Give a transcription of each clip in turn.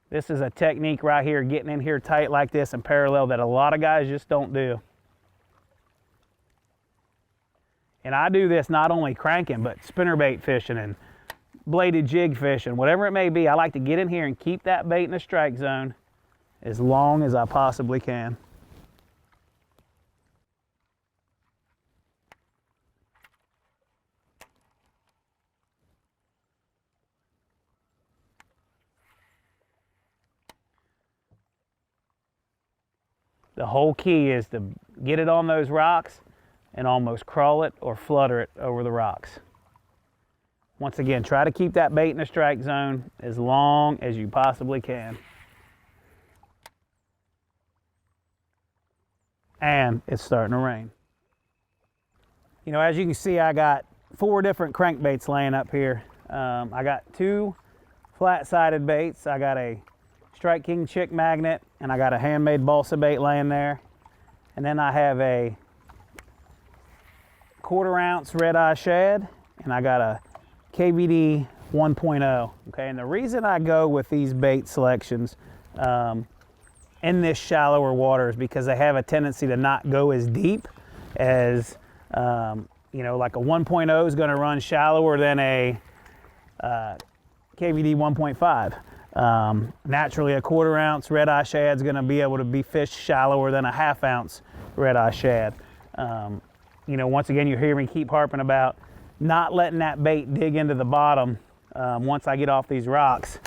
This is a technique right here, getting in here tight like this and parallel, that a lot of guys just don't do. And I do this not only cranking, but spinnerbait fishing and bladed jig fishing, whatever it may be. I like to get in here and keep that bait in the strike zone as long as I possibly can. The whole key is to get it on those rocks and almost crawl it or flutter it over the rocks. Once again, try to keep that bait in the strike zone as long as you possibly can. And it's starting to rain. You know, as you can see, I got 4 different crankbaits laying up here. I got 2 flat-sided baits. I got a Strike King chick magnet, and I got a handmade balsa bait laying there. And then I have a 1/4 ounce red eye shad, and I got a KVD 1.0. Okay, and the reason I go with these bait selections in this shallower water is because they have a tendency to not go as deep as, you know, like a 1.0 is going to run shallower than a KVD 1.5. Naturally, a 1/4 ounce red eye shad is going to be able to be fished shallower than a 1/2 ounce red eye shad. You know, once again, you hear me keep harping about not letting that bait dig into the bottom once I get off these rocks,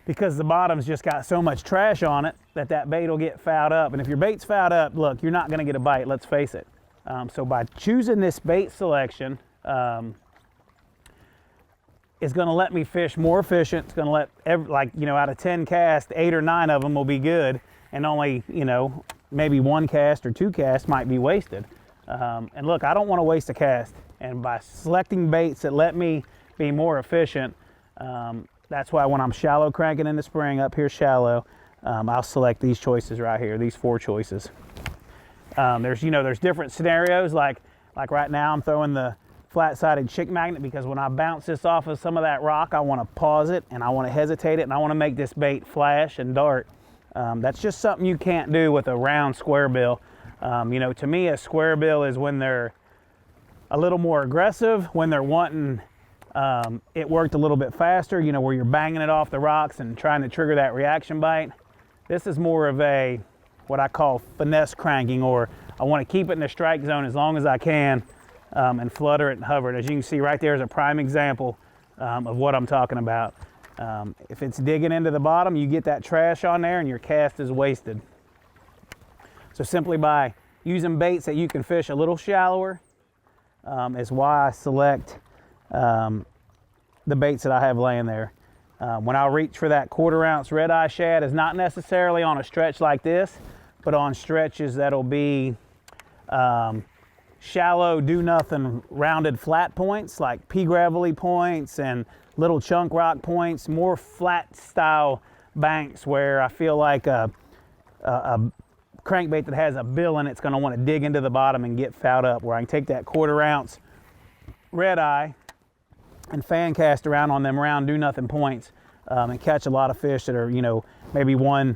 because the bottom's just got so much trash on it that that bait will get fouled up. And if your bait's fouled up, look, you're not going to get a bite, let's face it. So by choosing this bait selection, it's going to let me fish more efficient. It's going to let, you know, out of 10 casts, 8 or 9 of them will be good, and only, you know, maybe 1 cast or 2 casts might be wasted. And look, I don't want to waste a cast. And by selecting baits that let me be more efficient, that's why when I'm shallow cranking in the spring, up here shallow, I'll select these choices right here, these 4 choices. There's different scenarios, like right now I'm throwing the flat-sided chick magnet, because when I bounce this off of some of that rock, I want to pause it and I want to hesitate it and I want to make this bait flash and dart. That's just something you can't do with a round squarebill. You know, to me, a squarebill is when they're a little more aggressive, when they're wanting it worked a little bit faster, you know, where you're banging it off the rocks and trying to trigger that reaction bite. This is more of a, what I call finesse cranking, or I want to keep it in the strike zone as long as I can and flutter it and hover it. As you can see right there is a prime example of what I'm talking about. If it's digging into the bottom, you get that trash on there and your cast is wasted. So simply by using baits that you can fish a little shallower is why I select the baits that I have laying there. When I reach for that 1/4 ounce red eye shad, is not necessarily on a stretch like this, but on stretches that'll be shallow, do-nothing, rounded flat points like pea gravelly points and little chunk rock points, more flat style banks where I feel like a crankbait that has a bill in it's going to want to dig into the bottom and get fouled up, where I can take that 1/4 ounce red eye and fan cast around on them round do-nothing points and catch a lot of fish that are, you know, maybe one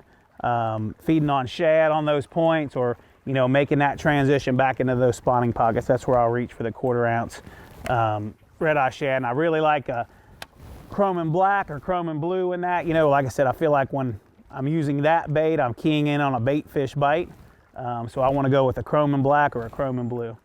feeding on shad on those points, or, you know, making that transition back into those spawning pockets. That's where I'll reach for the 1/4 ounce red eye shad. And I really like a chrome and black or chrome and blue in that. You know, like I said, I feel like when I'm using that bait, I'm keying in on a baitfish bite. So I want to go with a chrome and black or a chrome and blue.